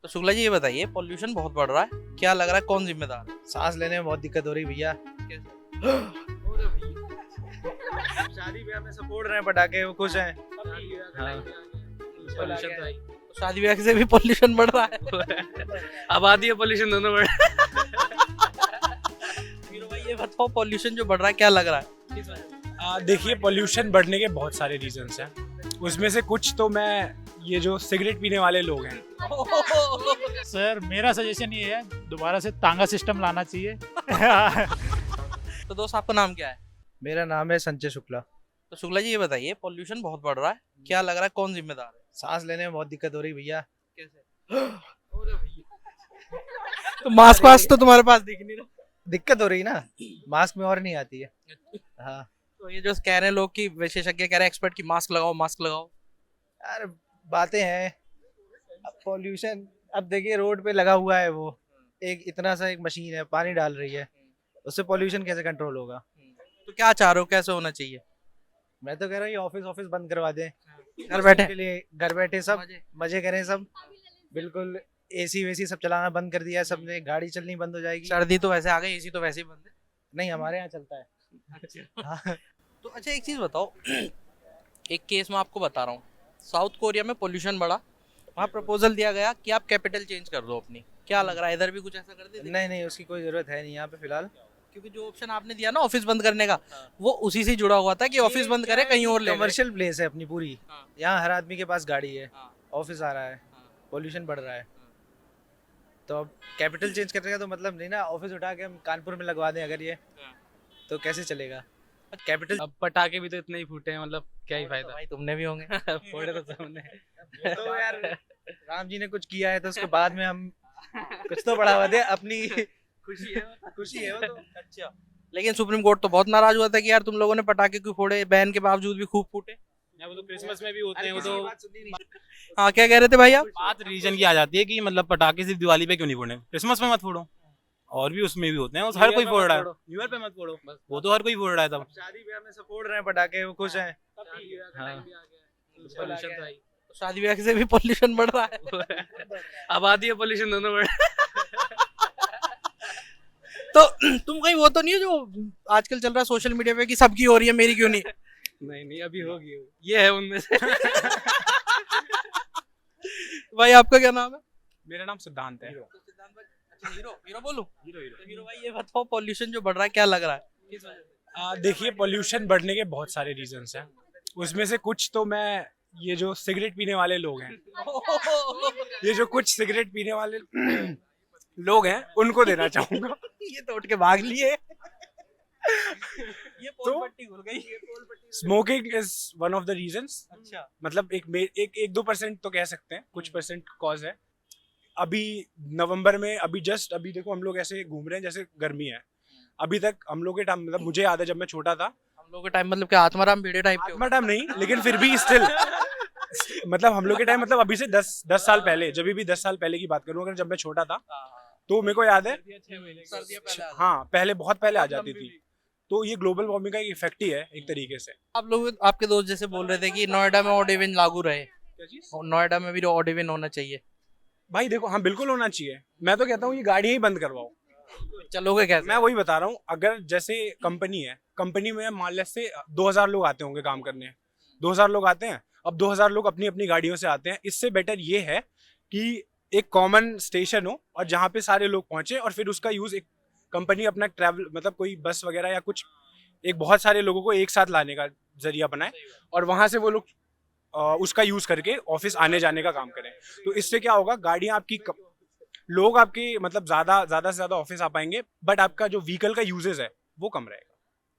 तो शुक्ला जी ये बताइए, पॉल्यूशन बहुत बढ़ रहा है, क्या लग रहा है कौन जिम्मेदार है? सांस लेने में बहुत दिक्कत हो रही भैया। कैसे? शादी ब्याह में सब फोड़ रहे हैं पटाखे, वो खुश हैं। हाँ। पॉल्यूशन तो है ही। तो शादी ब्याह से भी पॉल्यूशन बढ़ रहा है। आबादी है पोल्यूशन दोनों बढ़ हीरो भाई ये बताओ, पॉल्यूशन जो बढ़ रहा है क्या लग रहा है? किस वजह से? देखिए, पोल्यूशन बढ़ने के बहुत सारे रीजंस हैं। उसमें से कुछ तो मैं ये जो सिगरेट पीने वाले लोग हैं, सर मेरा सजेशन ये है, दोबारा से तांगा सिस्टम लाना चाहिए। तो दोस्त आपका नाम क्या है? मेरा नाम है संजय शुक्ला। तो शुक्ला जी ये बताइए, पॉल्यूशन बहुत बढ़ रहा है, क्या लग रहा है कौन जिम्मेदार है? सांस लेने में बहुत दिक्कत हो रही भैया। कैसे? तो मास्क वास्क तो तुम्हारे पास दिख नहीं रहा। दिक्कत हो रही ना, मास्क में और नहीं आती है। हाँ तो ये जो कह रहे हैं लोग कि विशेषज्ञ कह रहे हैं, एक्सपर्ट की मास्क लगाओ मास्क लगाओ। यार, बातें हैं। अब पॉल्यूशन, अब देखिए रोड पे लगा हुआ है वो एक इतना सा एक मशीन है, पानी डाल रही है, उससे पॉल्यूशन कैसे कंट्रोल होगा? तो क्या चाह रहे हो, कैसे होना चाहिए? मैं तो कह रहा हूँ ये ऑफिस ऑफिस बंद करवा दें, घर बैठे के लिए घर बैठे सब मजे। मजे करें सब। बिल्कुल एसी वेसी सब चलाना बंद कर दिया है सबने, गाड़ी चलनी बंद हो जाएगी। सर्दी तो वैसे आ गई, एसी तो वैसे ही बंद है। नहीं, हमारे यहाँ चलता है। हाँ। तो अच्छा एक चीज बताओ, एक केस मैं आपको बता रहा हूँ। साउथ कोरिया में पोल्यूशन बढ़ा, वहाँ प्रपोजल दिया गया कि आप कैपिटल चेंज कर दो अपनी। क्या लग रहा है इधर भी कुछ ऐसा कर देते? नहीं नहीं, उसकी कोई जरूरत है नहीं यहाँ पे फिलहाल। क्योंकि जो ऑप्शन आपने दिया ना ऑफिस बंद करने का, वो उसी से जुड़ा हुआ था कि ऑफिस बंद करे कहीं और ले गए। कमर्शियल प्लेस है अपनी पूरी। हाँ। यहाँ हर आदमी के पास गाड़ी है, हाँ। ऑफिस आ रहा है, हाँ। पोल्यूशन बढ़ रहा है। तो अब कैपिटल चेंज करने का तो मतलब नहीं ना, ऑफिस उठा के हम कानपुर में लगवा दें अगर ये, हाँ। तो कैसे चलेगा? कैपिटल अब पटाखे भी तो इतने ही फूटे हैं, मतलब क्या ही फायदा। भाई तुमने भी होंगे। फोड़े तो सबने। तो यार, राम जी ने कुछ किया है तो उसके बाद में हम कुछ तो बढ़ावा दें अपनी। खुशी है, खुशी है वो तो। अच्छा। लेकिन सुप्रीम कोर्ट तो बहुत नाराज हुआ था कि यार तुम लोगों ने पटाखे क्यों फोड़े, बैन के बावजूद भी खूब फूटे। वो तो क्रिसमस में भी होते हैं, वो तो हाँ क्या कह रहे थे भाई आप? बात रीजन की आ जाती है कि मतलब पटाखे सिर्फ दिवाली पे क्यों नहीं फोड़े, क्रिसमस में मत फोड़ो, और भी उसमें भी होते हैं, उस हर कोई फोड़ रहा है। न्यू ईयर पे मत फोड़ो, वो तो हर कोई फोड़ रहा है तब। शादी ब्याह में सब फोड़ रहे हैं पटाखे, वो खुश हैं। हाँ। पोल्यूशन तो है ही। तो शादी ब्याह से भी पॉल्यूशन बढ़ रहा है। आबादी है पोल्यूशन दोनों बढ़ तो तुम कहीं वो तो नहीं है जो आजकल चल रहा है सोशल मीडिया पे कि सबकी हो रही है मेरी क्यों नहीं? नहीं अभी होगी, ये है उनमें से। भाई आपका क्या नाम है? मेरा नाम सिद्धांत है। अच्छा हीरो बोलूं? तो हीरो भाई ये बताओ, पॉल्यूशन जो बढ़ रहा है क्या लग रहा है? किस वजह से? देखिए, पोल्यूशन बढ़ने के बहुत सारे रीजंस हैं। उसमें से कुछ तो मैं ये जो सिगरेट पीने वाले लोग हैं, ये जो कुछ सिगरेट पीने वाले लोग हैं उनको देना चाहूंगा। ये तो उठ के भाग लिए। ये पोल तो- पट्टी खुल गई। Smoking is one of the reasons. अच्छा। मतलब एक 2% तो कह सकते हैं, कुछ परसेंट कॉज है। अभी नवंबर में अभी देखो हम लोग ऐसे घूम रहे हैं जैसे गर्मी है। अभी तक हम लोग के टाइम, मतलब मुझे याद है जब मैं छोटा था, हम लोग के टाइम मतलब क्या आत्माराम भिड़े टाइप के? आत्मा टाइम नहीं, लेकिन फिर भी स्टिल मतलब हम लोग के टाइम, मतलब अभी से 10 साल पहले, जब भी 10 साल पहले की बात करूँ अगर, जब मैं छोटा था, तो मेरे को याद है, सर्दियाँ पहले आ हाँ पहले बहुत पहले आ जाती थी। तो ये ग्लोबल वार्मिंग का एक इफेक्ट ही है एक तरीके से। आप लोग, आपके दोस्त जैसे बोल रहे थे कि नोएडा में ऑड इवन लागू रहे, और नोएडा में भी ऑड इवन होना चाहिए। भाई देखो, हाँ बिल्कुल होना चाहिए। मैं तो कहता हूँ ये गाड़ियाँ ही बंद करवाओ। चलोगे कैसे? मैं वही बता रहा हूँ, अगर जैसे कंपनी है, कंपनी में मान लें से 2000 लोग आते होंगे काम करने, 2000 लोग आते हैं, अब 2000 लोग अपनी अपनी गाड़ियों से आते हैं। इससे बेटर ये है कि एक कॉमन स्टेशन हो और जहाँ पे सारे लोग पहुंचे, और फिर उसका यूज एक कंपनी अपना ट्रैवल, मतलब कोई बस वगैरह या कुछ, एक बहुत सारे लोगों को एक साथ लाने का जरिया बनाए, और वहां से वो लोग उसका यूज करके ऑफिस आने जाने का काम करें। तो इससे क्या होगा, गाड़ियां आपकी लोग आपके मतलब ज्यादा से ज्यादा ऑफिस आ पाएंगे, बट आपका जो व्हीकल का यूजेज है वो कम रहेगा।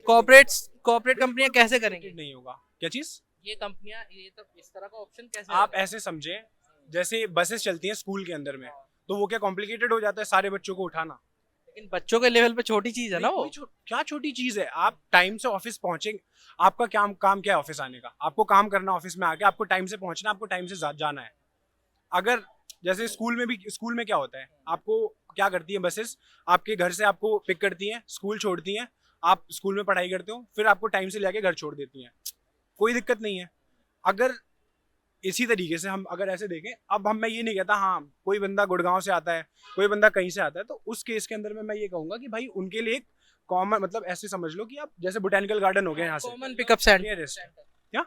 कॉर्पोरेट कंपनियां कैसे करेंगी? नहीं होगा क्या चीज? ये कंपनियां, ये तो इस तरह का ऑप्शन कैसे? आप ऐसे समझे, जैसे बसेस चलती हैं स्कूल के अंदर में, तो वो क्या कॉम्प्लिकेटेड हो जाता है सारे बच्चों को उठाना? लेकिन बच्चों के लेवल पे छोटी चीज है ना वो। क्या छोटी चीज है? आप टाइम से ऑफिस पहुंचेंगे, आपका काम क्या है ऑफिस आने का? आपको काम करना, ऑफिस में आके आपको टाइम से पहुंचना, आपको टाइम से जाना है। अगर जैसे स्कूल में क्या होता है, आपको क्या करती है बसेस, आपके घर से आपको पिक करती हैं, स्कूल छोड़ती हैं, आप स्कूल में पढ़ाई करते हो, फिर आपको टाइम से लेके घर छोड़ देती हैं, कोई दिक्कत नहीं है। अगर इसी तरीके से हम अगर ऐसे देखें, अब मैं ये नहीं कहता हाँ कोई बंदा गुड़गांव से आता है, कोई बंदा कहीं से आता है, तो उस केस के अंदर में मैं ये कहूंगा कि भाई उनके लिए एक कॉमन, मतलब ऐसे समझ लो कि आप जैसे बोटेनिकल गार्डन हो गए यहाँ से कॉमन पिकअप सेंटर। नियरेस्ट, क्या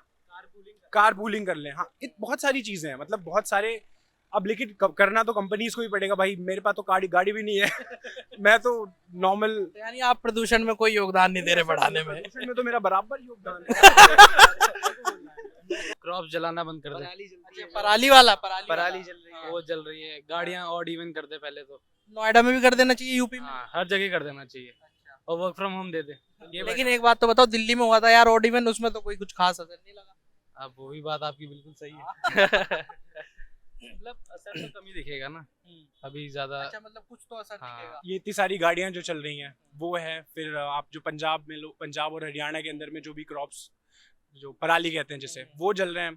कार पूलिंग कर लें, हाँ बहुत सारी चीजें हैं, मतलब बहुत सारे। अब लेकिन करना तो कंपनीज को ही पड़ेगा भाई, मेरे पास तो गाड़ी भी नहीं है मैं तो नॉर्मल। यानी आप प्रदूषण में कोई योगदान नहीं दे रहे बढ़ाने में। प्रदूषण में तो मेरा बराबर योगदान है। क्रॉप जलाना बंद कर दे। अच्छा, पराली वाला पराली जल रही है। वो जल रही है, गाड़ियां ऑड इवन कर दे पहले तो। नोएडा में भी कर देना चाहिए, यूपी में। हाँ, हर जगह कर देना चाहिए और वर्क फ्रॉम होम दे दे। ये लेकिन एक बात तो बताओ, दिल्ली में हुआ था यार ऑड इवन, उसमें तो कोई कुछ खास असर नहीं लगा। अब वो भी बात आपकी बिल्कुल सही है। मतलब असर तो कम ही दिखेगा ना अभी ज्यादा। अच्छा, मतलब कुछ तो असर हाँ। दिखेगा। ये इतनी सारी गाड़ियां जो चल रही हैं वो है, फिर आप जो पंजाब में पंजाब और हरियाणा के अंदर में जो भी क्रॉप्स, जो पराली कहते हैं जिसे, वो जल रहे हैं।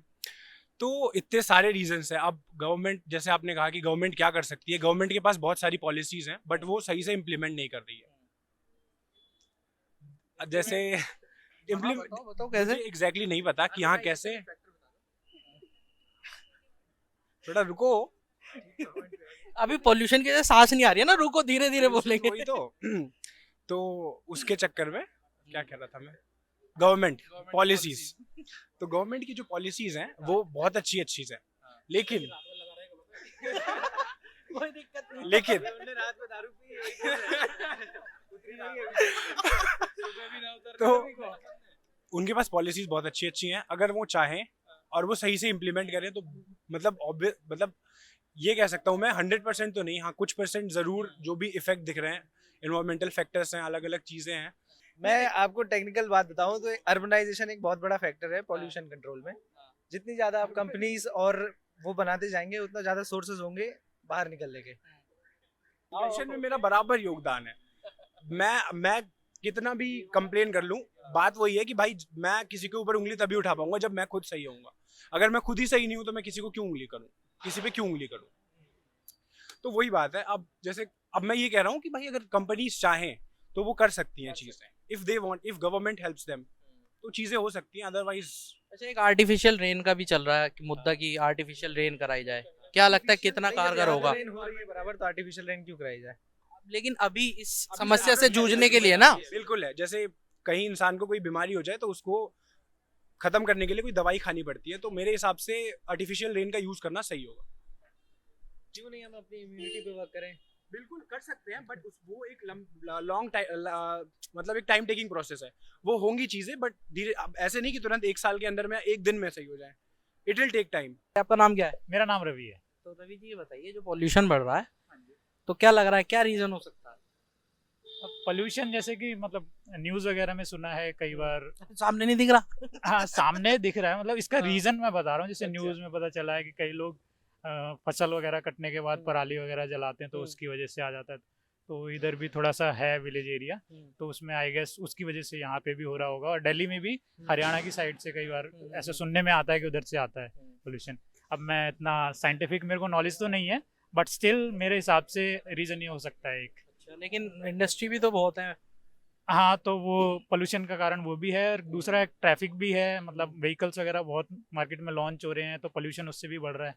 तो इतने सारे रीजंस हैं। अब गवर्नमेंट, जैसे आपने कहा कि गवर्नमेंट क्या कर सकती है, गवर्नमेंट के पास बहुत सारी पॉलिसीज हैं बट वो सही से इम्प्लीमेंट नहीं कर रही है। जैसे बताओ कैसे। एग्जैक्टली नहीं पता कि यहाँ कैसे, थोड़ा रुको। अभी पॉल्यूशन की वजह से सांस नहीं आ रही है ना, रुको धीरे धीरे बोलेंगे। वही तो उसके चक्कर में क्या कह रहा था मैं, गवर्नमेंट पॉलिसीज। तो गवर्नमेंट की जो पॉलिसीज हैं वो बहुत अच्छी है, लेकिन कोई दिक्कत नहीं। लेकिन तो उनके पास पॉलिसीज बहुत अच्छी हैं, अगर वो चाहें और वो सही से इम्प्लीमेंट करें तो मतलब ये कह सकता हूँ मैं 100% तो नहीं, हाँ कुछ % जरूर जो भी इफेक्ट दिख रहे हैं, इन्वायरमेंटल फैक्टर्स हैं, अलग अलग चीजें हैं। मैं आपको टेक्निकल बात बताऊं तो अर्बनाइजेशन एक बहुत बड़ा फैक्टर है पॉल्यूशन कंट्रोल में। जितनी ज्यादा आप कंपनीज और वो बनाते जाएंगे उतना ज्यादा सोर्सेज होंगे बाहर निकलने के। पॉल्यूशन में मेरा बराबर योगदान है। मैं कितना भी कंप्लेन कर लूं, बात वही है कि भाई मैं किसी के ऊपर उंगली तभी उठा पाऊंगा जब मैं खुद सही होऊंगा। अगर मैं खुद ही सही नहीं हूं तो मैं किसी को क्यों उंगली करूं, किसी पे क्यों उंगली करूं। तो वही बात है। अब जैसे अब मैं ये कह रहा हूँ कि भाई अगर कंपनीज चाहें तो वो कर सकती हैं चीजें, if they want, if government helps them तो चीजें हो सकती हैं, अदरवाइज। अच्छा, एक आर्टिफिशियल रेन का भी चल रहा है कि मुद्दा की आर्टिफिशियल रेन कराई जाए, क्या लगता है कितना कारगर होगा? बराबर तो आर्टिफिशियल रेन क्यों कराई जाए? लेकिन अभी इस समस्या से जूझने के लिए ना, बिल्कुल है, जैसे कहीं इंसान को कोई बीमारी हो जाए तो उसको खत्म करने के लिए कोई दवाई खानी पड़ती है, तो मेरे हिसाब से आर्टिफिशियल रेन का यूज करना सही होगा। क्यों नहीं हम अपनी इम्यूनिटी पे वर्क करें? बिल्कुल कर सकते हैं बट वो एक लॉन्ग टाइम, मतलब एक टाइम टेकिंग प्रोसेस है। वो होंगी चीजें बट धीरे, ऐसे नहीं कि तुरंत 1 साल के अंदर में, 1 दिन में सही हो जाए। It will take time. आपका नाम क्या है? मेरा नाम रवि है। तो रवि जी ये बताइए, जो पॉल्यूशन बढ़ रहा है तो क्या लग रहा है, क्या रीजन हो सकता है? पोल्यूशन जैसे कि मतलब न्यूज वगैरह में सुना है कई बार। सामने नहीं दिख रहा। हाँ, सामने दिख रहा है, मतलब इसका हाँ। रीजन मैं बता रहा हूँ। जैसे अच्छा। न्यूज में पता चला है कि कई लोग फसल वगैरह कटने के बाद पराली वगैरह जलाते हैं तो उसकी वजह से आ जाता है। तो इधर भी थोड़ा सा है विलेज एरिया, तो उसमें आई गेस उसकी वजह से यहाँ पे भी हो रहा होगा। और दिल्ली में भी हरियाणा की साइड से कई बार ऐसा सुनने में आता है कि उधर से आता है पोल्यूशन। अब मैं इतना साइंटिफिक मेरे को नॉलेज तो नहीं है, बट स्टिल मेरे हिसाब से रीजन ये हो सकता है एक। अच्छा, लेकिन इंडस्ट्री भी तो बहुत है। हाँ, तो वो पोल्यूशन का कारण वो भी है, और दूसरा एक ट्रैफिक भी है, मतलब व्हीकल्स वगैरह बहुत मार्केट में लॉन्च हो रहे हैं तो पोल्यूशन उससे भी बढ़ रहा है।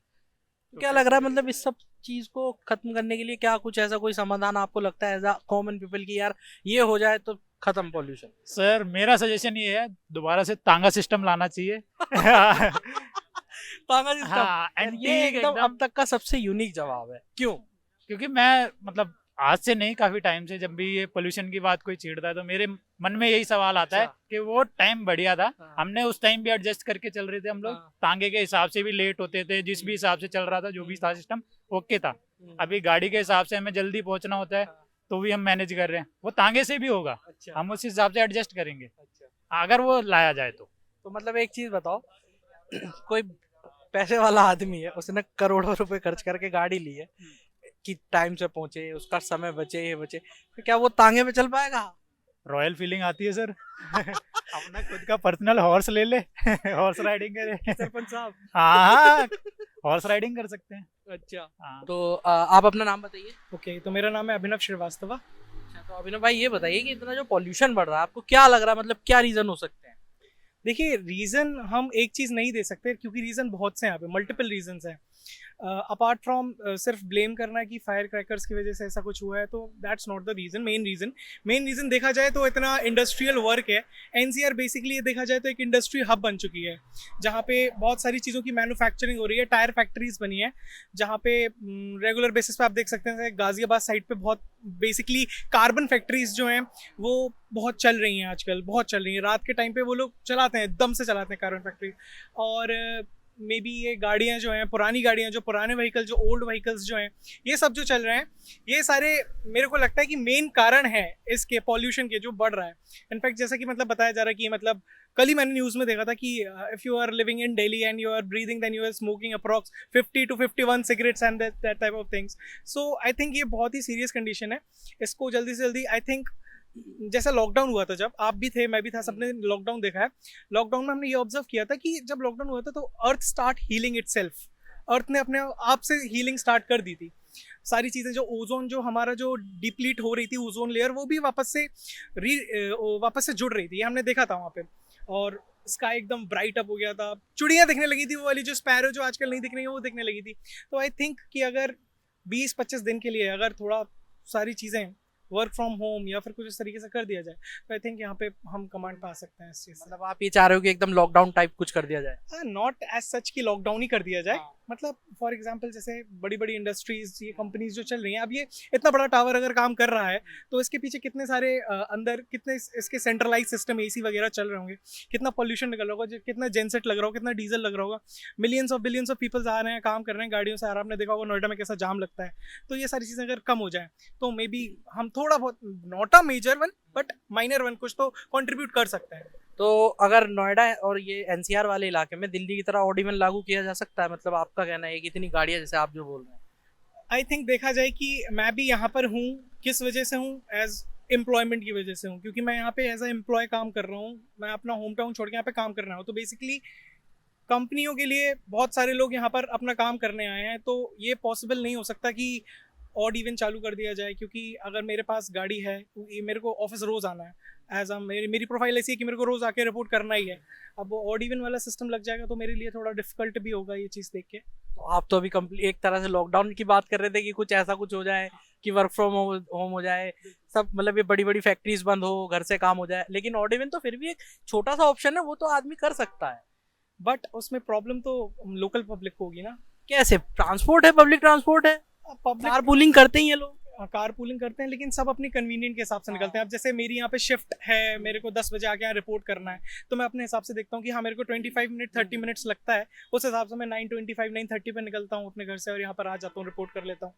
तो क्या लग रहा है, मतलब इस सब चीज को खत्म करने के लिए क्या कुछ ऐसा कोई समाधान आपको लगता है एज अ कॉमन पीपल की यार ये हो जाए तो खत्म पॉल्यूशन? सर मेरा सजेशन ये है, दोबारा से तांगा सिस्टम लाना चाहिए। तांगा सिस्टम। हाँ, यार and ये ठीक एकदम अब तक का सबसे यूनिक जवाब है। क्यों? क्योंकि मैं मतलब आज से नहीं, काफी टाइम से जब भी ये पोल्यूशन की बात कोई छेड़ता है तो मेरे मन में यही सवाल आता है कि वो टाइम बढ़िया था, हमने उस टाइम भी एडजस्ट करके चल रहे थे हम लोग, तांगे के हिसाब से भी लेट होते थे, जिस भी हिसाब से चल रहा था, जो भी था सिस्टम ओके था। अभी गाड़ी के हिसाब से हमें जल्दी पहुंचना होता है तो भी हम मैनेज कर रहे हैं, वो तांगे से भी होगा। अच्छा। हम उस हिसाब से एडजस्ट करेंगे अच्छा। अगर वो लाया जाए तो मतलब एक चीज बताओ, कोई पैसे वाला आदमी है, उसने करोड़ों रुपए खर्च करके गाड़ी ली है कि टाइम से पहुंचे, उसका समय बचे, ये बचे, तो क्या वो तांगे में चल पाएगा? रॉयल फीलिंग आती है सर। अपना खुद का पर्सनल हॉर्स ले ले, हॉर्स राइडिंग करे। सरपंच साहब। हाँ, हॉर्स राइडिंग कर सकते हैं। अच्छा। हाँ। तो आप अपना नाम बताइए। ओके, तो मेरा नाम है अभिनव श्रीवास्तव। अच्छा, तो अभिनव भाई ये बताइए कि इतना जो पॉल्यूशन बढ़ रहा है आपको क्या लग रहा है, मतलब क्या रीजन हो सकते हैं? देखिए रीज़न हम एक चीज़ नहीं दे सकते क्योंकि रीज़न बहुत से हैं यहाँ पे, मल्टीपल रीजंस हैं। अपार्ट फ्रॉम सिर्फ ब्लेम करना कि फायर क्रैकर्स की वजह से ऐसा कुछ हुआ है, तो that's not the reason. Main reason देखा जाए तो इतना इंडस्ट्रियल वर्क है। एनसीआर बेसिकली देखा जाए तो एक इंडस्ट्री हब बन चुकी है जहाँ पे बहुत सारी चीज़ों की मैन्युफैक्चरिंग हो रही है। टायर फैक्ट्रीज बनी है जहाँ पे रेगुलर बेसिस पे आप देख सकते हैं गाजियाबाद साइड पे बहुत बेसिकली कार्बन फैक्ट्रीज जो हैं वो बहुत चल रही हैं आजकल, बहुत चल रही हैं। रात के टाइम पे वो लोग चलाते हैं, दम से चलाते हैं कार्बन फैक्ट्री। और मे बी ये गाड़ियाँ जो हैं, पुरानी गाड़ियाँ, जो पुराने व्हीकल, जो ओल्ड व्हीकल्स जो हैं, ये सब जो चल रहे हैं, ये सारे मेरे को लगता है कि मेन कारण है इसके पॉल्यूशन के जो बढ़ रहा है। इनफैक्ट जैसा कि मतलब बताया जा रहा है कि मतलब कल ही मैंने न्यूज़ में देखा था कि if you are living in Delhi and you are breathing then you are smoking approx 50 to 51 cigarettes and that type of things. So I think ये बहुत ही सीरियस कंडीशन है। इसको जल्दी से जल्दी, आई थिंक जैसा लॉकडाउन हुआ था, जब आप भी थे मैं भी था, सबने लॉकडाउन देखा है। लॉकडाउन में हमने ये ऑब्जर्व किया था कि जब लॉकडाउन हुआ था तो अर्थ स्टार्ट हीलिंग इटसेल्फ। अर्थ ने अपने आप से हीलिंग स्टार्ट कर दी थी। सारी चीज़ें, जो ओजोन जो हमारा जो डिप्लीट हो रही थी, ओजोन लेयर, वो भी वापस से जुड़ रही थी। हमने देखा था वहाँ पे। और स्काई एकदम ब्राइट अप हो गया था, चिड़ियाँ दिखने लगी थी, वो वाली जो स्पैरो जो आजकल नहीं दिख रही है वो दिखने लगी थी। तो आई थिंक कि अगर 20-25 दिन के लिए अगर थोड़ा सारी चीज़ें वर्क फ्रॉम होम या फिर कुछ इस तरीके से कर दिया जाए तो आई थिंक यहाँ पे हम कमांड पा सकते हैं इस चीज़ से। मतलब आप ये चाह रहे हो कि एकदम लॉकडाउन टाइप कुछ कर दिया जाए? नॉट एज सच कि लॉकडाउन ही कर दिया जाए। मतलब फॉर एग्जांपल जैसे बड़ी बड़ी इंडस्ट्रीज, ये कंपनीज जो चल रही हैं, अब ये इतना बड़ा टावर अगर काम कर रहा है तो इसके पीछे कितने सारे अंदर कितने इसके सेंट्रलाइज सिस्टम, एसी वगैरह चल रहे होंगे, कितना पॉल्यूशन निकल रहा होगा, कितना जेनसेट लग रहा होगा, कितना डीजल लग रहा होगा, बिलियंस ऑफ पीपल्स आ रहे हैं, काम कर रहे हैं गाड़ियों से आ रहा है। आपने देखा होगा नोएडा में कैसा जाम लगता है। तो ये सारी चीज़ें अगर कम हो जाए तो मे बी हम थोड़ा बहुत, not a major one but minor one, कुछ तो कंट्रीब्यूट कर सकते हैं। तो अगर नोएडा और ये एनसीआर वाले इलाके में दिल्ली की तरह ऑड इवन लागू किया जा सकता है? मतलब आपका कहना है कि इतनी गाड़ियां जैसे आप जो बोल रहे हैं। आई थिंक देखा जाए कि मैं भी यहाँ पर हूँ, किस वजह से हूँ, एज एम्प्लॉयमेंट की वजह से हूँ, क्योंकि मैं यहाँ पे एज ए एम्प्लॉय काम कर रहा हूँ। मैं अपना होम टाउन छोड़ के यहाँ पे काम कर रहा हूँ। तो बेसिकली कंपनियों के लिए बहुत सारे लोग यहाँ पर अपना काम करने आए हैं, तो ये पॉसिबल नहीं हो सकता कि ऑड इवन चालू कर दिया जाए। क्योंकि अगर मेरे पास गाड़ी है, मेरे को ऑफिस रोज़ आना है, एज मेरी प्रोफाइल ऐसी है कि मेरे को रोज़ आके रिपोर्ट करना ही है। अब वो ऑड इवन वाला सिस्टम लग जाएगा तो मेरे लिए थोड़ा डिफिकल्ट भी होगा ये चीज़ देख के। तो आप तो अभी एक तरह से लॉकडाउन की बात कर रहे थे कि कुछ ऐसा कुछ हो जाए कि वर्क फ्रॉम होम हो जाए, सब मतलब ये बड़ी बड़ी फैक्ट्रीज बंद हो, घर से काम हो जाए। लेकिन ऑड इवन तो फिर भी एक छोटा सा ऑप्शन है, वो तो आदमी कर सकता है। बट उसमें प्रॉब्लम तो लोकल पब्लिक को होगी ना। कैसे? ट्रांसपोर्ट है, पब्लिक ट्रांसपोर्ट है, पब्लिक कार पूलिंग करते ही है लोग। कार पूलिंग करते हैं, लेकिन सब अपनी कन्वीनियंट के हिसाब से निकलते हैं। अब जैसे मेरी यहाँ पे शिफ्ट है, मेरे को 10 बजे आके यहाँ रिपोर्ट करना है, तो मैं अपने हिसाब से देखता हूँ कि हाँ मेरे को 25 मिनट 30 मिनट्स लगता है, उस हिसाब से मैं 9:25 9:30 पे निकलता हूँ अपने घर से और यहाँ पर आ जाता हूँ, रिपोर्ट कर लेता हूँ।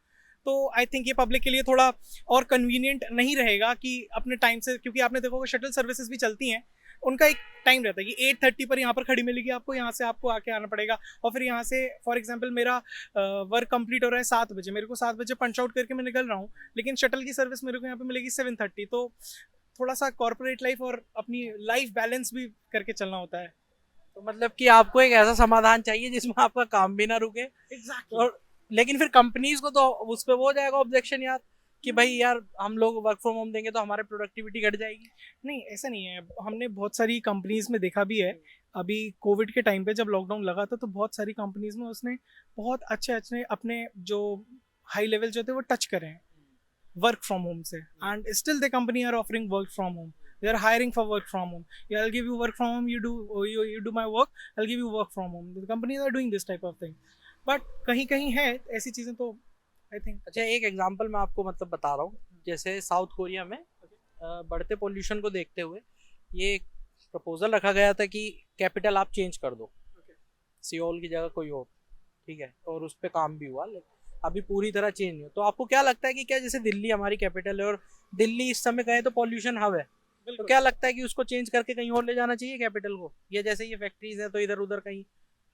तो आई थिंक ये पब्लिक के लिए थोड़ा और कन्वीनियंट नहीं रहेगा कि अपने टाइम से, क्योंकि आपने देखा होगा शटल सर्विसेज भी चलती हैं, उनका एक टाइम रहता है कि 8:30 पर यहाँ पर खड़ी मिलेगी आपको, यहाँ से आपको आके आना पड़ेगा। और फिर यहाँ से फॉर एग्जांपल मेरा वर्क कंप्लीट हो रहा है 7 बजे, मेरे को 7 बजे पंच आउट करके मैं निकल रहा हूँ, लेकिन शटल की सर्विस मेरे को यहाँ पे मिलेगी 7:30। तो थोड़ा सा कॉर्पोरेट लाइफ और अपनी लाइफ बैलेंस भी करके चलना होता है। तो मतलब कि आपको एक ऐसा समाधान चाहिए जिसमें आपका काम भी ना रुके। एग्जैक्टली। और लेकिन फिर कंपनीज को तो उस पर वो हो जाएगा ऑब्जेक्शन यार, कि भाई यार हम लोग वर्क फ्रॉम होम देंगे तो हमारे प्रोडक्टिविटी घट जाएगी। नहीं, ऐसा नहीं है। हमने बहुत सारी कंपनीज में देखा भी है। अभी कोविड के टाइम पे जब लॉकडाउन लगा था तो बहुत सारी कंपनीज में उसने बहुत अच्छे अच्छे अपने जो हाई लेवल जो थे वो टच करे हैं वर्क फ्रॉम होम से, and still the company are offering work from home. They are hiring for work from home. I will give you work from home, you do my work, I will give you work from home. The companies are doing this type of thing. But कहीं कहीं है ऐसी चीज़ें, तो I think. अच्छा, एक example मैं आपको मतलब बता रहा हूँ। जैसे साउथ कोरिया में बढ़ते पोल्यूशन को देखते हुए ये प्रपोजल रखा गया था कि कैपिटल आप चेंज कर दो, सियोल की जगह कोई और, ठीक है, और उस पर काम भी हुआ, लेकिन अभी पूरी तरह चेंज नहीं हो। तो आपको क्या लगता है कि क्या जैसे दिल्ली हमारी कैपिटल है और दिल्ली इस समय कहें तो पॉल्यूशन हब है, तो क्या लगता है कि उसको चेंज करके कहीं और ले जाना चाहिए कैपिटल को? या जैसे ये फैक्ट्रीज है तो इधर उधर कहीं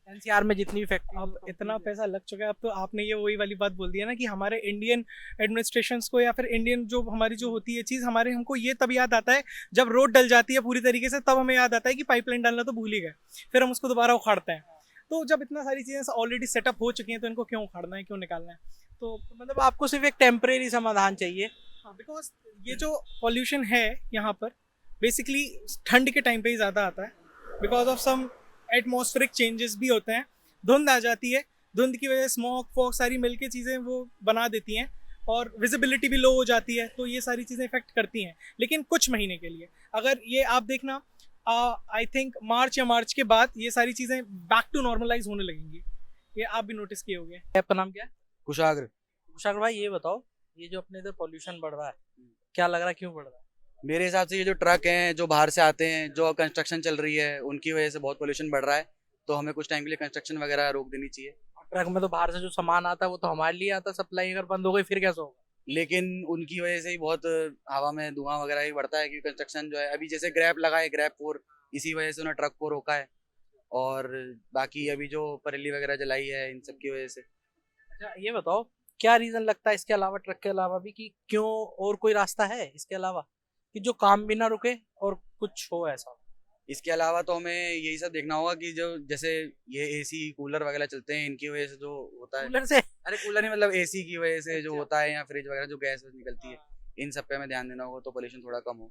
एनसीआर में जितनी भी फैक्ट्री, अब इतना पैसा लग चुका है, अब तो आपने ये वही वाली बात बोल दी है ना कि हमारे इंडियन एडमिनिस्ट्रेशंस को या फिर इंडियन जो हमारी जो होती है चीज़, हमारे हमको ये तब याद आता है जब रोड डल जाती है पूरी तरीके से, तब हमें याद आता है कि पाइपलाइन डालना तो भूल ही गए, फिर हम उसको दोबारा उखाड़ते हैं। तो जब इतना सारी चीज़ें ऑलरेडी सेटअप हो चुकी हैं तो इनको क्यों उखाड़ना है, क्यों निकालना है? तो मतलब आपको सिर्फ एक टेम्परेरी समाधान चाहिए। हाँ, बिकॉज ये जो पॉल्यूशन है यहाँ पर बेसिकली ठंड के टाइम पे ही ज़्यादा आता है because of some atmospheric changes भी होते हैं, धुंध आ जाती है, धुंध की वजह से स्मोक फॉग सारी मिलके चीज़ें वो बना देती हैं और विजिबिलिटी भी लो हो जाती है, तो ये सारी चीज़ें इफेक्ट करती हैं, लेकिन कुछ महीने के लिए। अगर ये आप देखना आई थिंक मार्च के बाद ये सारी चीज़ें बैक टू नॉर्मलाइज होने लगेंगी, ये आप भी नोटिस किए होंगे। आपका नाम क्या है? कुशाग्र। कुशाग्र भाई, ये बताओ, ये जो अपने इधर पॉल्यूशन बढ़ रहा है, क्या लग रहा है क्यों बढ़ रहा है? मेरे हिसाब से ये जो ट्रक हैं जो बाहर से आते हैं, जो कंस्ट्रक्शन चल रही है, उनकी वजह से बहुत पोल्यूशन बढ़ रहा है। तो हमें कुछ टाइम के लिए कंस्ट्रक्शन वगैरह रोक देनी चाहिए। ट्रक में तो बाहर से जो सामान आता है वो तो हमारे लिए आता है, सप्लाई अगर बंद हो गई फिर कैसे होगा? लेकिन उनकी वजह से ही बहुत हवा में धुआं वगैरह ही बढ़ता है, क्योंकि कंस्ट्रक्शन जो है अभी जैसे ग्रैप लगा है, ग्रैप 4, इसी वजह से उन्होंने ट्रक को रोका है। और बाकी अभी जो परेली वगैरह जलाई है, इन सब की वजह से। अच्छा ये बताओ, क्या रीजन लगता है इसके अलावा, ट्रक के अलावा भी, कि क्यों और कोई रास्ता है इसके अलावा कि जो काम भी ना रुके और कुछ हो ऐसा? इसके अलावा तो हमें यही सब देखना होगा कि जो जैसे ये एसी कूलर वगैरह चलते हैं, इनकी वजह से जो होता है, कूलर से? अरे कूलर नहीं, मतलब एसी की वजह से जो होता है, या फ्रिज वगैरह जो गैस निकलती है, इन सब पे हमें ध्यान देना होगा, तो पोल्यूशन थोड़ा कम हो।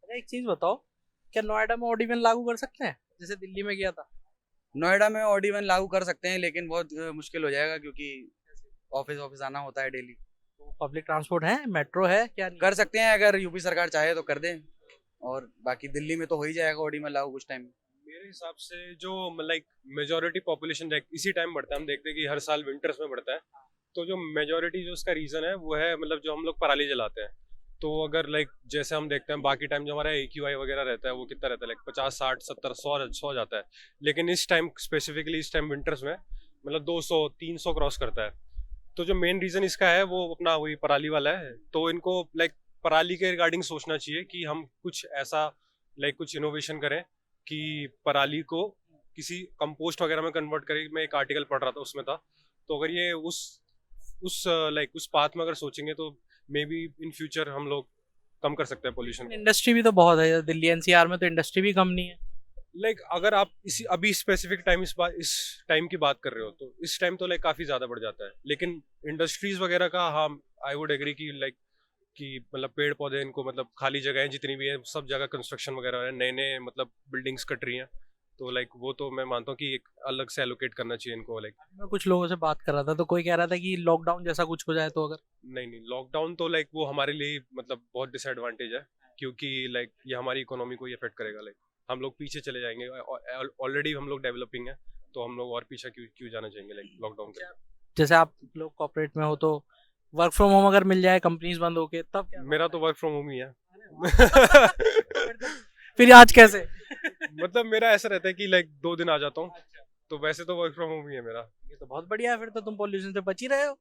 अच्छा एक चीज बताओ, क्या नोएडा में ऑड इवन लागू कर सकते हैं जैसे दिल्ली में किया था? नोएडा में ऑड इवन लागू कर सकते हैं, लेकिन बहुत मुश्किल हो जाएगा, क्योंकि ऑफिस आना होता है डेली। तो पब्लिक ट्रांसपोर्ट है, मेट्रो है, क्या नहीं? कर सकते हैं, अगर यूपी सरकार चाहे तो कर दें, और बाकी दिल्ली में तो हो ही जाएगा ऑड इवन लागू कुछ टाइम में। मेरे हिसाब से जो लाइक मेजोरिटी पॉपुलेशन इसी टाइम बढ़ता है, हम देखते हैं कि हर साल विंटर्स में बढ़ता है। तो जो मेजोरिटी जो उसका रीज़न है वो है मतलब जो हम लोग पराली जलाते हैं। तो अगर लाइक जैसे हम देखते हैं बाकी टाइम जो हमारा AQI वगैरह रहता है वो कितना रहता है, लाइक 50, 60, 70, 100 जाता है। लेकिन इस टाइम स्पेसिफिकली इस टाइम विंटर्स में मतलब 200, 300 क्रॉस करता है। तो जो मेन रीज़न इसका है वो अपना वही पराली वाला है। तो इनको लाइक पराली के रिगार्डिंग सोचना चाहिए कि हम कुछ ऐसा लाइक कुछ इनोवेशन करें कि पराली को किसी कंपोस्ट वगैरह में कन्वर्ट करें। मैं एक आर्टिकल पढ़ रहा था, उसमें था। तो अगर ये उस पाथ में अगर सोचेंगे तो मे बी इन फ्यूचर हम लोग कम कर सकते हैं पोल्यूशन। इंडस्ट्री भी तो बहुत है दिल्ली NCR में, तो इंडस्ट्री भी कम नहीं है। लाइक अगर आप अभी स्पेसिफिक टाइम इस टाइम की बात कर रहे हो तो इस टाइम तो लाइक काफ़ी ज़्यादा बढ़ जाता है। लेकिन इंडस्ट्रीज वगैरह का हाँ आई वुड एग्री कि लाइक कि मतलब पेड़ पौधे इनको मतलब खाली जगहें जितनी भी हैं सब जगह कंस्ट्रक्शन वगैरह है, नए नए मतलब बिल्डिंग्स कट रही हैं। तो लाइक वो तो मैं मानता हूँ कि एक अलग से एलोकेट करना चाहिए इनको। लाइक मैं कुछ लोगों से बात कर रहा था तो कोई कह रहा था कि लॉकडाउन जैसा कुछ हो जाए तो, अगर नहीं लॉकडाउन तो लाइक वो हमारे लिए मतलब बहुत डिसएडवांटेज है, क्योंकि लाइक ये हमारी इकोनॉमी को ही अफेक्ट करेगा। लाइक हम लोग पीछे चले जाएंगे, ऑलरेडी हम लोग डेवलपिंग है, तो हम लोग और पीछे क्यों जाना चाहेंगे लाइक लॉकडाउन के। जैसे आप लोग कॉर्पोरेट में हो तो वर्क फ्रॉम होम अगर मिल जाए कंपनीज बंद होके, तब क्या? मेरा तो वर्क फ्रॉम होम ही है। फिर आज कैसे? मतलब मेरा ऐसा रहता है कि लाइक 2 दिन आ जाता हूँ, तो वैसे तो वर्क फ्रॉम होम ही है मेरा। ये तो बहुत बढ़िया है, फिर तो तुम पॉल्यूशन से बच ही रहे हो।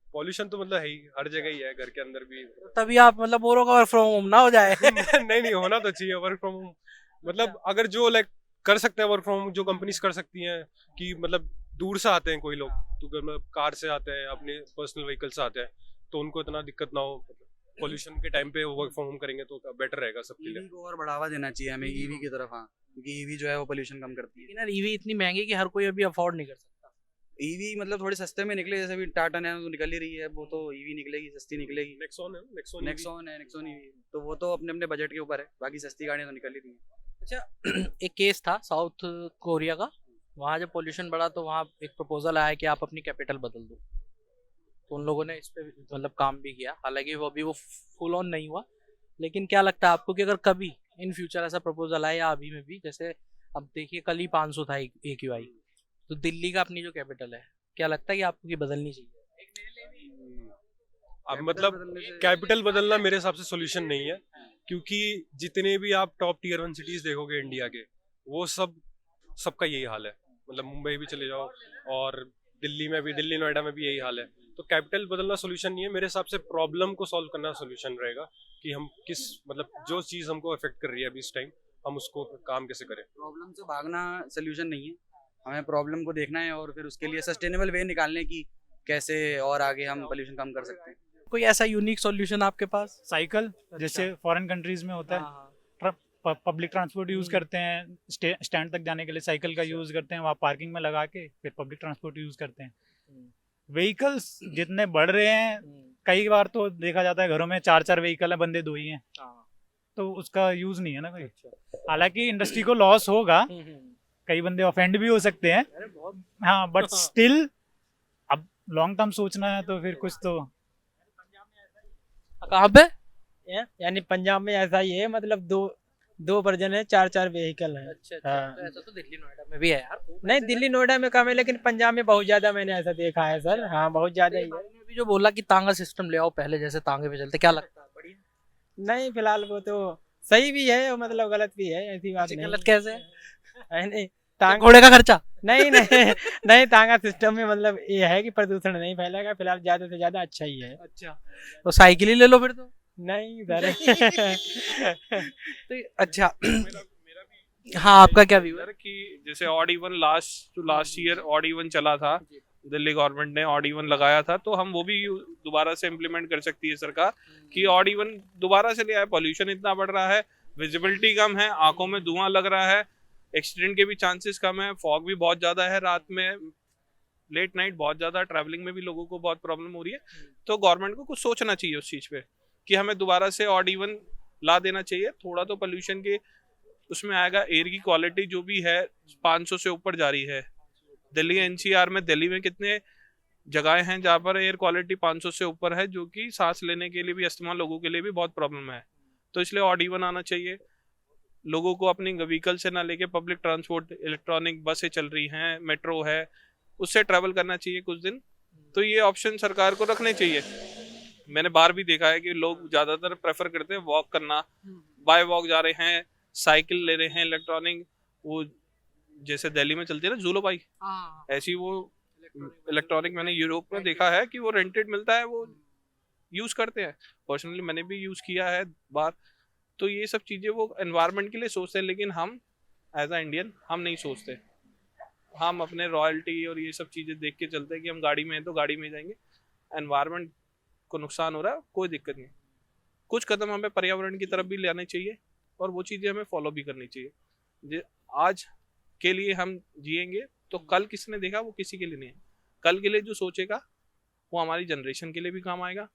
पॉल्यूशन तो मतलब है ही, हर जगह ही है, घर के अंदर भी। तभी आप मतलब बोलो का वर्क फ्रॉम होम ना हो जाए। नहीं होना तो चाहिए वर्क फ्रॉम होम। मतलब अगर जो लाइक कर सकते हैं वर्क फ्रॉम होम, जो कंपनीज कर सकती हैं कि मतलब दूर से आते हैं कोई लोग, तो मतलब कार से आते हैं, अपने पर्सनल व्हीकल से आते हैं, तो उनको इतना दिक्कत ना हो, पॉल्यूशन के टाइम पे वर्क फ्रॉम होम करेंगे तो बेटर रहेगा सबके लिए। ईवी को और बढ़ावा देना चाहिए हमें, ईवी की तरफ। हाँ, क्योंकि ईवी जो है वो पोल्यूशन कम करती है। लेकिन यार ईवी इतनी महंगी कि हर कोई अभी अफोर्ड नहीं कर सकता। ईवी मतलब थोड़े सस्ते में निकले, जैसे भी टाटा नैनो तो निकल ही रही है, वो तो ईवी निकलेगी, सस्ती निकलेगी। नेक्सॉन नेक्सॉन ईवी, तो वो तो अपने अपने बजट के ऊपर है, बाकी सस्ती गाड़ियाँ तो निकल ही रही हैं। अच्छा एक केस था साउथ कोरिया का, वहाँ जब पोल्यूशन बढ़ा तो वहाँ एक प्रपोजल आया कि आप अपनी कैपिटल बदल दो, तो उन लोगों ने इस पे मतलब काम भी किया। हालांकि वो अभी वो फुल ऑन नहीं हुआ, लेकिन क्या लगता है आपको कि अगर कभी इन फ्यूचर ऐसा प्रपोजल आए या अभी में भी, जैसे अब देखिए कल ही 500 था AQI, तो दिल्ली का अपनी जो कैपिटल है, क्या लगता है कि आपको ये बदलनी चाहिए? अब मतलब कैपिटल बदलना मेरे हिसाब से सोल्यूशन नहीं है, क्योंकि जितने भी आप टॉप टियर 1 सिटीज देखोगे इंडिया के, वो सबका यही हाल है। मतलब मुंबई भी चले जाओ और दिल्ली नोएडा में भी यही हाल है। तो कैपिटल बदलना सोल्यूशन नहीं है मेरे हिसाब से, प्रॉब्लम को सॉल्व करना सोल्यूशन रहेगा कि हम किस मतलब जो चीज़ हमको अफेक्ट कर रही है अभी इस टाइम, हम उसको काम कैसे करें। प्रॉब्लम से भागना सोल्यूशन नहीं है, हमें प्रॉब्लम को देखना है और फिर उसके लिए सस्टेनेबल वे निकालने की, कैसे और आगे हम पोल्यूशन कम कर सकते हैं। कोई ऐसा यूनिक सॉल्यूशन आपके पास? साइकिल, जैसे फॉरेन कंट्रीज में होता है, पब्लिक ट्रांसपोर्ट यूज़ करते हैं, स्टैंड तक जाने के लिए साइकिल का यूज़ करते हैं, वहाँ पार्किंग में लगा के फिर पब्लिक ट्रांसपोर्ट यूज़ करते हैं। व्हीकल्स जितने बढ़ रहे हैं, कई बार तो देखा जाता है घरों में 4-4 व्हीकल है, बंदे 2 ही हैं। तो उसका यूज नहीं है ना कोई। हालांकि इंडस्ट्री को लॉस होगा, कई बंदे ऑफेंड भी हो सकते हैं, अरे बहुत हाँ, बट स्टिल अब लॉन्ग टर्म सोचना है तो फिर कुछ तो। कहाँ पे? यानी पंजाब में ऐसा ही है, मतलब दो वर्जन है, चार व्हीकल है। अच्छा हाँ। तो ऐसा तो दिल्ली नोएडा में भी है यार। नहीं, दिल्ली नोएडा में कम है, लेकिन पंजाब में बहुत ज्यादा मैंने ऐसा देखा है सर। हाँ, बहुत ज्यादा ही है। आपने अभी जो बोला कि तांगा सिस्टम ले आओ, पहले जैसे तांगे पे चलते, क्या लगता है बढ़िया? नहीं, फिलहाल वो तो सही भी है और मतलब गलत भी है, ऐसी बात नहीं। गलत कैसे है? है नहीं, तांग घोड़े का खर्चा? नहीं नहीं नहीं, तांगा सिस्टम में मतलब ये है कि प्रदूषण नहीं फैलेगा, फिलहाल ज्यादा से ज्यादा अच्छा ही है। अच्छा, तो साइकिल ही ले लो फिर तो। नहीं सर तो अच्छा हाँ, आपका क्या व्यू है? सर कि जैसे odd even last year odd even चला था, दिल्ली गवर्नमेंट ने ऑड इवन लगाया था, तो हम वो भी दोबारा से इम्प्लीमेंट कर सकती है सरकार कि ऑड इवन दोबारा से ले आए। पॉल्यूशन इतना बढ़ रहा है, विजिबिलिटी कम है, आंखों में धुआं लग रहा है, एक्सीडेंट के भी चांसेस कम है, फॉग भी बहुत ज्यादा है, रात में लेट नाइट बहुत ज्यादा, ट्रैवलिंग में भी लोगों को बहुत प्रॉब्लम हो रही है। तो गवर्नमेंट को कुछ सोचना चाहिए उस चीज पे कि हमें दोबारा से ऑड इवन ला देना चाहिए। थोड़ा तो पोल्यूशन के उसमें आएगा, एयर की क्वालिटी जो भी है 500 से ऊपर जा रही है। दिल्ली एनसीआर में, दिल्ली में कितने जगहें हैं जहाँ पर एयर क्वालिटी 500 से ऊपर है, जो कि सांस लेने के लिए भी, अस्थमा लोगों के लिए भी बहुत प्रॉब्लम है। तो इसलिए ऑड इवन आना चाहिए। लोगों को अपनी व्हीकल से ना लेके पब्लिक ट्रांसपोर्ट, इलेक्ट्रॉनिक बसें चल रही हैं, मेट्रो है, उससे ट्रैवल करना चाहिए कुछ दिन। तो ये ऑप्शन सरकार को रखने चाहिए। मैंने बाहर भी देखा है कि लोग ज्यादातर प्रेफर करते हैं वॉक करना, बाय वॉक जा रहे हैं, साइकिल ले रहे हैं इलेक्ट्रॉनिक, वो जैसे दिल्ली में चलती है ना जूलो बाइक, ऐसी वो इलेक्ट्रॉनिक मैंने यूरोप में देखा है कि वो रेंटेड मिलता है, वो यूज करते हैं। पर्सनली मैंने भी यूज किया है बार। तो ये सब चीजें वो एनवायरनमेंट के लिए सोचते हैं, लेकिन हम एज अ इंडियन हम नहीं सोचते। हम अपने रॉयल्टी और ये सब चीजें देख के चलते हैं कि हम गाड़ी में हैं तो गाड़ी में जाएंगे, एनवायरनमेंट को नुकसान हो रहा है, कोई दिक्कत नहीं। कुछ कदम हमें पर्यावरण की तरफ भी ले आने चाहिए और वो चीज़ें हमें फॉलो भी करनी चाहिए। आज के लिए हम जिएंगे तो कल किसने देखा, वो किसी के लिए नहीं है। कल के लिए जो सोचेगा वो हमारी जनरेशन के लिए भी काम आएगा,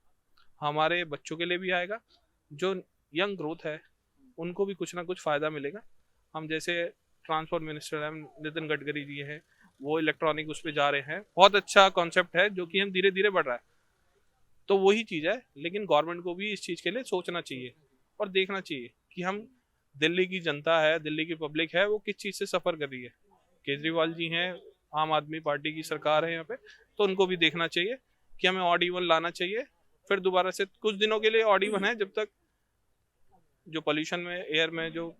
हमारे बच्चों के लिए भी आएगा। जो यंग ग्रोथ है उनको भी कुछ ना कुछ फ़ायदा मिलेगा। हम जैसे ट्रांसपोर्ट मिनिस्टर हैं नितिन गडकरी जी हैं, वो इलेक्ट्रॉनिक उस पर जा रहे हैं, बहुत अच्छा कॉन्सेप्ट है जो कि हम धीरे धीरे बढ़ रहा है। तो वही चीज़ है, लेकिन गवर्नमेंट को भी इस चीज़ के लिए सोचना चाहिए और देखना चाहिए कि हम, दिल्ली की जनता है, दिल्ली की पब्लिक है, वो किस चीज़ से सफ़र कर रही है। केजरीवाल जी हैं, आम आदमी पार्टी की सरकार है यहाँ पे, तो उनको भी देखना चाहिए कि हमें ऑड इवन लाना चाहिए। फिर दोबारा से कुछ दिनों के लिए ऑड इवन है, जब तक जो पोल्यूशन में, एयर में जो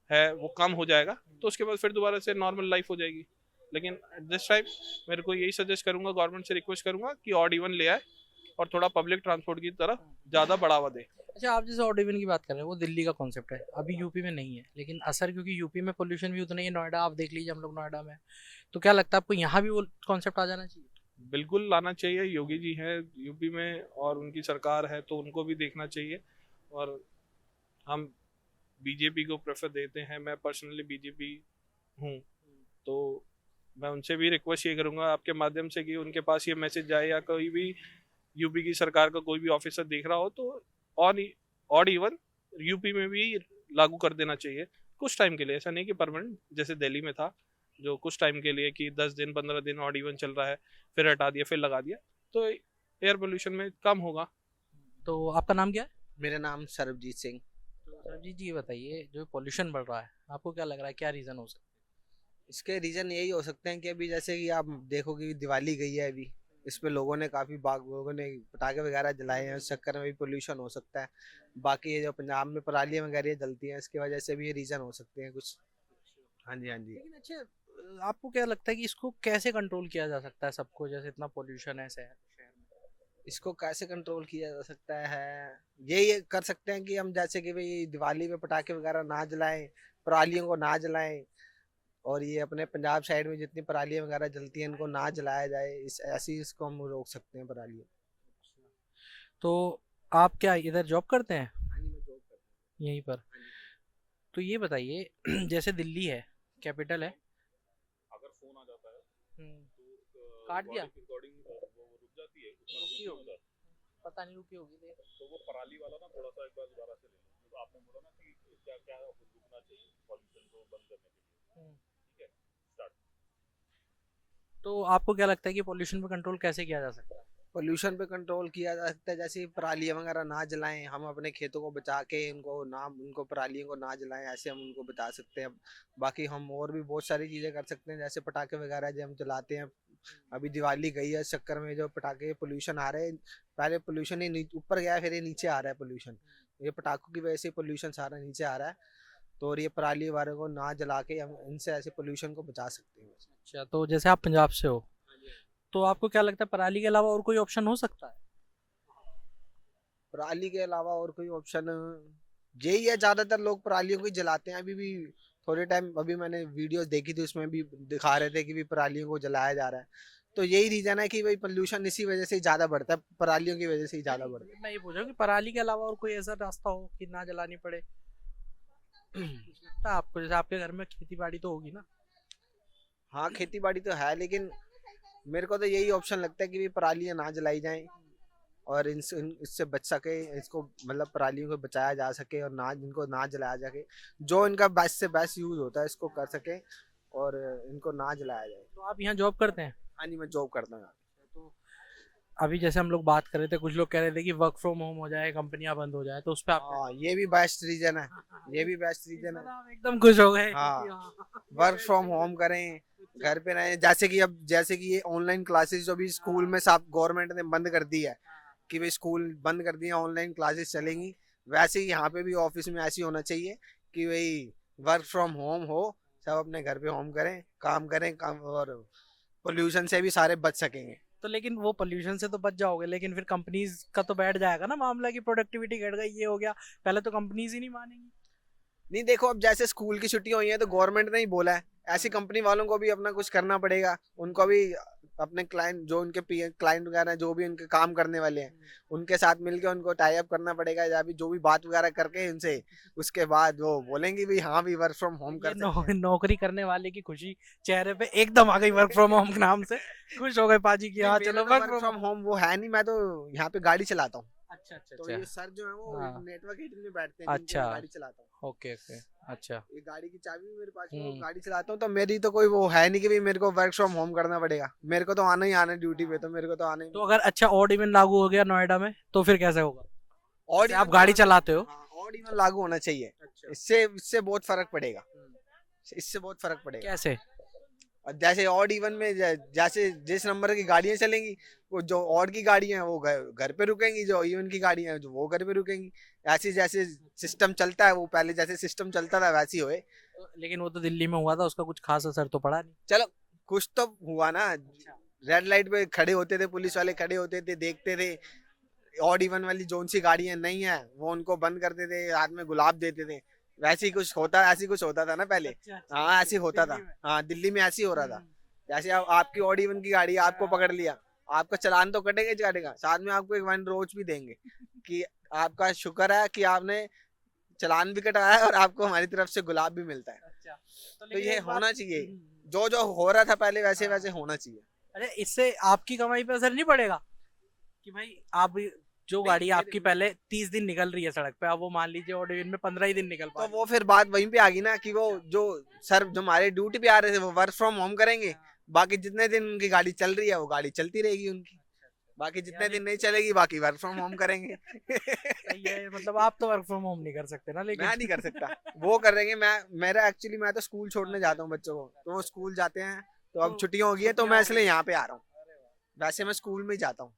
है वो कम हो जाएगा, तो उसके बाद फिर दोबारा से नॉर्मल लाइफ हो जाएगी। लेकिन एट दिस टाइम मेरे को यही सजेस्ट करूंगा, गवर्नमेंट से रिक्वेस्ट करूंगा कि ऑड इवन ले आए और थोड़ा पब्लिक ट्रांसपोर्ट की तरफ ज़्यादा बढ़ावा दे। अच्छा, आप जैसे ऑड इवन की बात कर रहे हैं, वो दिल्ली का कॉन्सेप्ट है, अभी यूपी में नहीं है, लेकिन असर क्योंकि यूपी में पोल्यूशन भी उतना ही है, नोएडा आप देख लीजिए, हम लोग नोएडा में, तो क्या लगता है आपको यहाँ भी वो कॉन्सेप्ट आ जाना चाहिए? बिल्कुल लाना चाहिए। योगी जी हैं यूपी में और उनकी सरकार है, तो उनको भी देखना चाहिए। और हम बीजेपी को प्रेफर देते हैं, मैं पर्सनली बीजेपी हूँ, तो मैं उनसे भी रिक्वेस्ट ये करूँगा आपके माध्यम से कि उनके पास ये मैसेज जाए, या कोई भी यूपी की सरकार का कोई भी ऑफिसर देख रहा हो तो ऑड इवन यूपी में भी लागू कर देना चाहिए कुछ टाइम के लिए। ऐसा नहीं कि परमानेंट, जैसे दिल्ली में था जो कुछ टाइम के लिए कि 10 दिन 15 दिन ऑड इवन चल रहा है, फिर हटा दिया, फिर लगा दिया, तो एयर पोल्यूशन में कम होगा। तो आपका नाम क्या है? मेरा नाम सरबजीत सिंह। तो सरबजीत जी, ये बताइए, जो पोल्यूशन बढ़ रहा है, आपको क्या लग रहा है, क्या रीज़न हो सकता है? इसके रीज़न यही हो सकते हैं कि अभी जैसे कि आप देखोगे दिवाली गई है अभी, इस पे लोगों ने लोगों ने पटाखे वगैरह जलाए हैं, उस चक्कर में भी पोल्यूशन हो सकता है। बाकी ये जो पंजाब में परालियाँ वगैरह जलती हैं, इसकी वजह से भी ये रीज़न हो सकते हैं कुछ। हाँ जी, हाँ जी। लेकिन अच्छा, आपको क्या लगता है कि इसको कैसे कंट्रोल किया जा सकता है सबको, जैसे इतना पोल्यूशन है शहर में? इसको कैसे कंट्रोल किया जा सकता है, ये कर सकते हैं कि हम जैसे कि भाई दिवाली में पटाखे वगैरह ना जलाएं, परालियों को ना जलाएं, और ये अपने पंजाब साइड में जितनी परालियाँ वगैरह जलती हैं इनको ना जलाया जाए। इसको हम रोक सकते हैं परालियाँ। तो आप क्या इधर जॉब करते हैं? हाँ जी, मैं जॉब करता हूँ यहीं पर। तो ये बताइए जैसे दिल्ली है, कैपिटल है, अगर फोन आ जाता है तो काट दिया, रिकॉर्डिंग रुक जाती है, रुकी होगी, पता नहीं रुकी होगी, तो वो पराली वाला ना थोड़ा सा एक बार दोबारा से ले लो। आपने बोला ना कि क्या क्या रुकना चाहिए पॉल्यूशन को बंद करने के लिए, ठीक है, स्टार्ट। तो आपको क्या लगता है कि पॉल्यूशन पे कंट्रोल कैसे किया जा सकता है? पोल्यूशन पे कंट्रोल किया जा सकता है, जैसे परालियाँ वगैरह ना जलाएं, हम अपने खेतों को बचा के उनको परालियों को ना जलाएं, ऐसे हम उनको बचा सकते हैं। बाकी हम और भी बहुत सारी चीज़ें कर सकते हैं, जैसे पटाखे वगैरह जो हम जलाते हैं, अभी दिवाली गई है, इस चक्कर में जो पटाखे पोल्यूशन आ रहे हैं, पहले पोल्यूशन ही ऊपर गया, फिर ये नीचे आ रहा है पोल्यूशन, ये पटाखों की वजह से पोल्यूशन सारा नीचे आ रहा है। तो और ये पराली वाले को ना जला के हम इनसे ऐसे पोल्यूशन को बचा सकते हैं। अच्छा, तो जैसे आप पंजाब से हो, तो आपको क्या लगता है पराली के अलावा और कोई ऑप्शन हो सकता है? पराली के अलावा और कोई ऑप्शन यही है, ज्यादातर लोग परालियों को ही जलाते हैं। अभी भी थोड़े टाइम अभी मैंने वीडियोस देखी थी, उसमें भी दिखा रहे थे कि भी परालियों को जलाया जा रहा है। तो यही रीजन है कि भाई पोल्यूशन इसी वजह से ही ज्यादा बढ़ता है, परालियों की वजह से ही ज्यादा बढ़ता है। मैं ये पूछ रहा हूँ कि पराली के अलावा और कोई ऐसा रास्ता हो कि ना जलानी पड़े। लगता है आपको, जैसे आपके घर में खेती बाड़ी तो होगी ना? हाँ, खेती बाड़ी तो है, लेकिन मेरे को तो यही ऑप्शन लगता है कि भी परालियाँ ना जलाई जाएं और इससे बच सके, इसको मतलब परालियों को बचाया जा सके और ना इनको ना जलाया जा सके, जो इनका बेस्ट से बेस्ट यूज होता है इसको कर सके और इनको ना जलाया जाए। तो आप यहाँ जॉब करते हैं? हाँ जी, मैं जॉब करता हूँ। तो अभी जैसे हम लोग बात कर रहे थे, कुछ लोग कह रहे थे कि वर्क फ्रॉम होम हो जाए, कंपनियां बंद हो जाए, तो उस पर आप हाँ, ये भी बेस्ट रीजन है, ये भी बेस्ट रीजन है। आप एकदम खुश हो गए? हाँ, वर्क फ्रॉम होम करें, घर पे रहें। जैसे कि ये ऑनलाइन क्लासेस जो भी स्कूल में सब गवर्नमेंट ने बंद कर दी है कि भाई स्कूल बंद कर दिया, ऑनलाइन क्लासेस चलेंगी, वैसे ही यहाँ पे भी ऑफिस में ऐसे ही होना चाहिए कि भाई वर्क फ्रॉम होम हो, सब अपने घर पे होम करें, काम और पोल्यूशन से भी सारे बच सकेंगे। तो लेकिन वो पोल्यूशन से तो बच जाओगे, लेकिन फिर कंपनीज का तो बैठ जाएगा ना मामला की प्रोडक्टिविटी घट गई, ये हो गया, पहले तो कंपनीज ही नहीं मानेंगी। नहीं, देखो अब जैसे स्कूल की छुट्टियां हुई हैं तो गवर्नमेंट ने ही बोला है, ऐसी कंपनी वालों को भी अपना कुछ करना पड़ेगा, उनको भी अपने क्लाइंट जो उनके क्लाइंट वगैरह जो भी उनके काम करने वाले हैं उनके साथ मिलके उनको टाई अप करना पड़ेगा, या भी जो भी बात वगैरह करके उनसे, उसके बाद वो बोलेंगे भी हाँ भी वर्क फ्रॉम होम कर सकते हैं। नौकरी करने वाले की खुशी चेहरे पे एकदम आ गई वर्क फ्रॉम होम के नाम से, खुश हो गए पाजी की हाँ चलो वर्क फ्रॉम होम वो है नहीं, मैं तो यहाँ पे गाड़ी चलाता हूँ। अच्छा अच्छा तो ये सर जो है वो हाँ। नेटवर्क हीटिंग में बैठते हैं, अच्छा, गाड़ी चलाता हूँ। ओके ओके, अच्छा। ये गाड़ी की चाबी भी मेरे पास है, वो गाड़ी चलाता हूँ, तो मेरी तो कोई वो है नहीं कि भाई मेरे को वर्क फ्रॉम होम करना पड़ेगा, मेरे को तो आना ही आना ड्यूटी पे, तो मेरे को तो आना ही। तो अगर अच्छा ऑड इवन लागू हो गया नोएडा में तो फिर कैसे होगा? ऑड आप गाड़ी चलाते हो? ऑड इवन लागू होना चाहिए, इससे बहुत फर्क पड़ेगा, इससे बहुत फर्क पड़ेगा। कैसे? और जैसे ऑड इवन में जैसे जिस नंबर की गाड़ियां चलेंगी, वो जो ऑड की गाड़ियां हैं वो घर पे रुकेंगी, जो इवन की गाड़ियां हैं जो वो घर पे रुकेंगी, ऐसे जैसे सिस्टम चलता है, वो पहले जैसे सिस्टम चलता था वैसे ही होए। लेकिन वो तो दिल्ली में हुआ था, उसका कुछ खास असर तो पड़ा नहीं। चलो कुछ तो हुआ ना, रेड लाइट पे खड़े होते थे, पुलिस वाले खड़े होते थे, देखते थे ऑड इवन वाली जोन सी गाड़ियां नहीं है वो उनको बंद करते थे, हाथ में गुलाब देते थे, वैसे ही कुछ होता था ना पहले। हाँ, ऐसे होता था, हाँ दिल्ली में ऐसे ही हो रहा था। जैसे आपकी ऑड इवन की गाड़ी आपको पकड़ लिया, आपका चलान तो कटेगा, साथ में आपको एक 1 रोज भी देंगे कि आपका शुक्र है कि आपने चलान भी कटाया और आपको हमारी तरफ से गुलाब भी मिलता है। तो ये होना चाहिए, जो हो रहा था पहले वैसे वैसे होना चाहिए। अरे इससे आपकी कमाई पे असर नहीं पड़ेगा कि भाई आप जो गाड़ी आपकी पहले 30 दिन निकल रही है सड़क पे, अब वो मान लीजिए ऑड इवन में 15 ही दिन निकल तो वो फिर बात वहीं पे आ गई ना कि वो जो सर जो हमारे ड्यूटी पे आ रहे थे वो वर्क फ्रॉम होम करेंगे, बाकी जितने दिन उनकी गाड़ी चल रही है वो गाड़ी चलती रहेगी उनकी, बाकी जितने दिन नहीं चलेगी बाकी वर्क फ्रॉम होम करेंगे। ये मतलब आप तो वर्क फ्रॉम होम नहीं कर सकते ना? लेकिन मैं नहीं कर सकता, वो करेंगे। मैं तो स्कूल छोड़ने जाता हूँ बच्चों को, तो वो स्कूल जाते हैं, तो अब छुट्टियां हो गई है तो मैं इसलिए यहाँ पे आ रहा हूँ, वैसे मैं स्कूल में ही जाता हूँ।